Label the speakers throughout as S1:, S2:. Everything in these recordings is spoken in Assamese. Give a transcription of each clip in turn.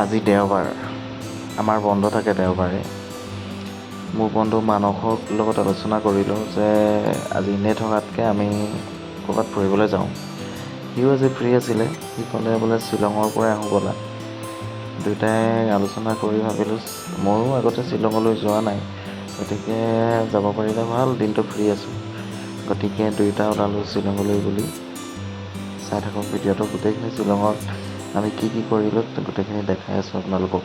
S1: আজি দেওবাৰ, আমাৰ বন্ধ থাকে দেওবাৰে। মোৰ বন্ধু মানসৰ লগত আলোচনা কৰিলোঁ যে আজি এনেই থকাতকৈ আমি ক'ৰবাত ফুৰিবলৈ যাওঁ। সিও আজি ফ্ৰী আছিলে, সি ক'লে বোলে শ্বিলঙৰ পৰাই আহোঁ ব'লা। দুয়োটাই আলোচনা কৰি ভাবিলোঁ, ময়ো আগতে শ্বিলঙলৈ যোৱা নাই, গতিকে যাব পাৰিলে ভাল, দিনটো ফ্ৰী আছোঁ। গতিকে দুয়োটা ওলালোঁ শ্বিলঙলৈ বুলি। চাই থাকক ভিডিঅ'টো, গোটেইখিনি শ্বিলঙত আমি কি কৰিলোঁ গোটেইখিনি দেখাই আছোঁ আপোনালোকক।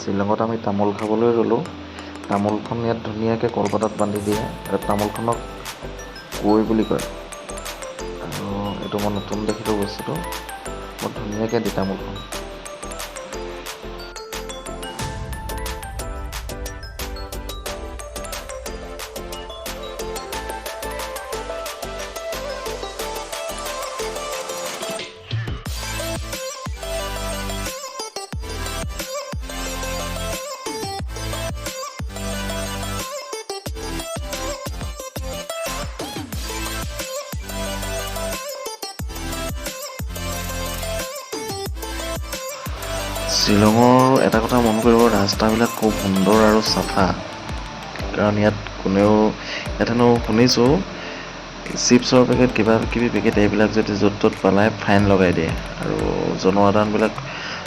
S1: শ্বিলঙত আমি তামোল খাবলৈ গ'লোঁ। তামোলখন ইয়াত ধুনীয়াকৈ কলপাতত বান্ধি দিয়ে আৰু তামোলখনক কৈ বুলি কয়। আৰু এইটো মই নতুন দেখিলোঁ বস্তুটো, বৰ ধুনীয়াকৈ দিয়ে তামোলখন। শ্বিলঙৰ এটা কথা মন কৰিব, ৰাস্তাবিলাক খুব সুন্দৰ আৰু চাফা। কাৰণ ইয়াত হেনো শুনিছোঁ চিপছৰ পেকেট কিবা কিবি পেকেট এইবিলাক যদি য'ত ত'ত পেলাই ফাইন লগাই দিয়ে। আৰু জনসাধাৰণবিলাক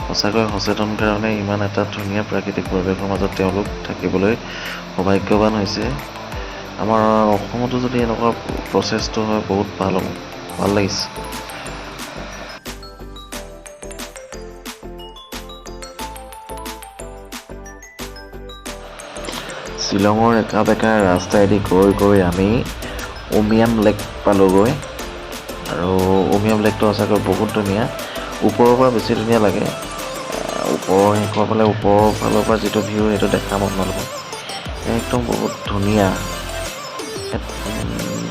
S1: সঁচাকৈ সচেতন কাৰণে ইমান এটা ধুনীয়া প্ৰাকৃতিক পৰিৱেশৰ মাজত তেওঁলোক থাকিবলৈ সৌভাগ্যৱান হৈছে। আমাৰ অসমতো যদি এনেকুৱা প্ৰচেছটো হয় বহুত ভাল লাগিছে। শ্বিলঙৰ একা বেকা ৰাস্তাইদি গৈ আমি উমিয়াম লেক পালোঁগৈ। আৰু উমিয়াম লেকটো সঁচাকৈ বহুত ধুনীয়া, ওপৰৰ পৰা বেছি ধুনীয়া লাগে। ওপৰৰ শেষৰ ফালে ওপৰৰ ফালৰ পৰা যিটো ভিউ সেইটো দেখাম আপোনালোকক। একদম বহুত ধুনীয়া।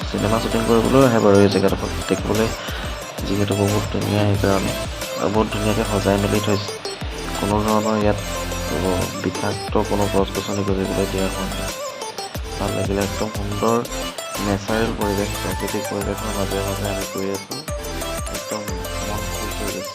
S1: চিনেমা শ্বুটিং কৰিবলৈও আহে বাৰু এই জেগাডোখৰত দেখিবলৈ, যিহেতু বহুত ধুনীয়া সেইকাৰণে। আৰু বহুত ধুনীয়াকৈ সজাই মেলি থৈছে। কোনো ধৰণৰ ইয়াত বিষাক্ত কোনো গছ গছনি গজিবলৈ দিয়া হোৱা নাই। ভাল লাগিলে, একদম সুন্দৰ নেচাৰেল পৰিৱেশ, প্ৰাকৃতিক পৰিৱেশৰ মাজে মাজে আমি গৈ আছোঁ। একদম মন খুচ হৈ গৈছে।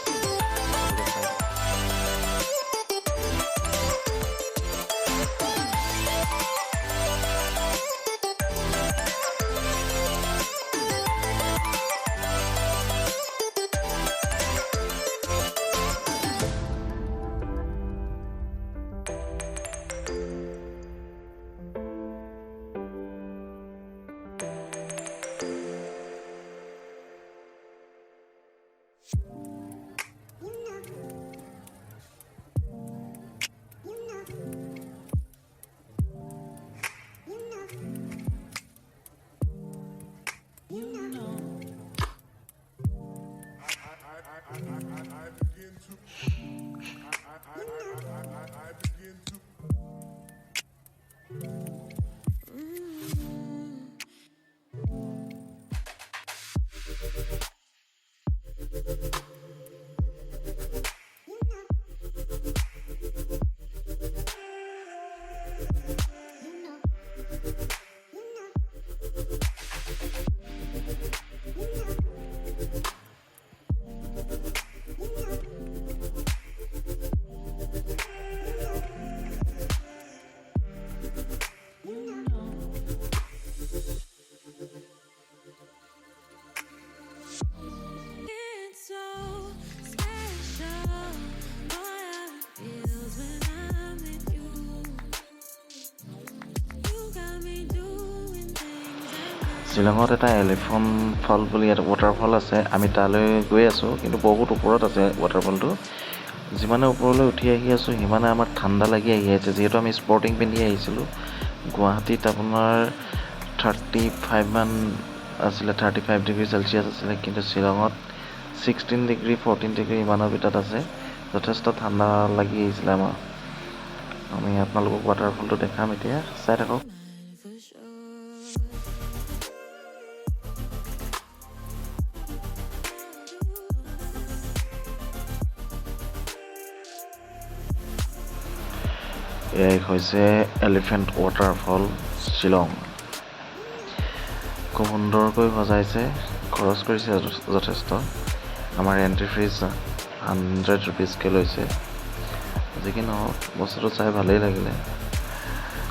S1: শ্বিলঙত এটা এলিফেণ্ট ফল বুলি এটা ৱাটাৰফল আছে, আমি তালৈ গৈ আছোঁ, কিন্তু বহুত ওপৰত আছে ৱাটাৰফলটো। যিমানে ওপৰলৈ উঠি আহি আছোঁ সিমানে আমাৰ ঠাণ্ডা লাগি আহি আছে, যিহেতু আমি স্পৰ্টিং পিন্ধি আহিছিলোঁ। গুৱাহাটীত আপোনাৰ 35 মান আছিলে, 35 ডিগ্ৰী চেলচিয়াছ আছিলে, কিন্তু শ্বিলঙত 16 ডিগ্ৰী 14 ডিগ্ৰী ইমানৰ ভিতৰত আছে। যথেষ্ট ঠাণ্ডা লাগি আহিছিলে আমাৰ। আমি আপোনালোকক ৱাটাৰফলটো দেখাম এতিয়া, চাই থাকক। এয়াই হৈছে এলিফেণ্ট ৱাটাৰফল শ্বিলং। খুব সুন্দৰকৈ সজাইছে, খৰচ কৰিছে যথেষ্ট। আমাৰ এণ্ট্ৰি ফিজ 100 ৰুপিজকৈ লৈছে। যি কি নহওক বস্তুটো চাই ভালেই লাগিলে।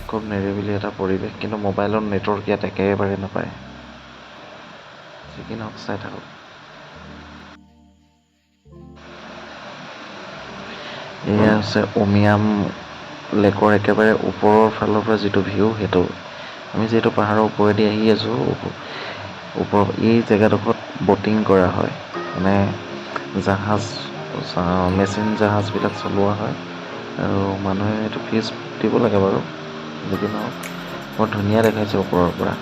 S1: খুব নিৰিবিলি এটা পৰিৱেশ, কিন্তু মোবাইলত নেটৱৰ্ক ইয়াত একেবাৰে নাপায়। যি কি নহওক চাই থাকক। এয়া হৈছে উমিয়াম লেকৰ একেবাৰে ওপৰৰ ফালৰ পৰা যিটো ভিউ, সেইটো আমি যিহেতু পাহাৰৰ ওপৰেদি আহি আছোঁ, এই জেগাডোখৰত বটিং কৰা হয়, মানে জাহাজ, মেচিন জাহাজবিলাক চলোৱা হয় আৰু মানুহে এইটো ফিজ দিব লাগে বাৰু। যি নহওক বৰ ধুনীয়া দেখাইছে ওপৰৰ পৰা।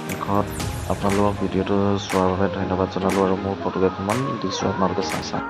S1: শেষত আপোনালোকক ভিডিঅ'টো চোৱাৰ বাবে ধন্যবাদ জনালোঁ আৰু মোৰ ফটো কেইখনমান দিছোঁ আপোনালোকে চাই।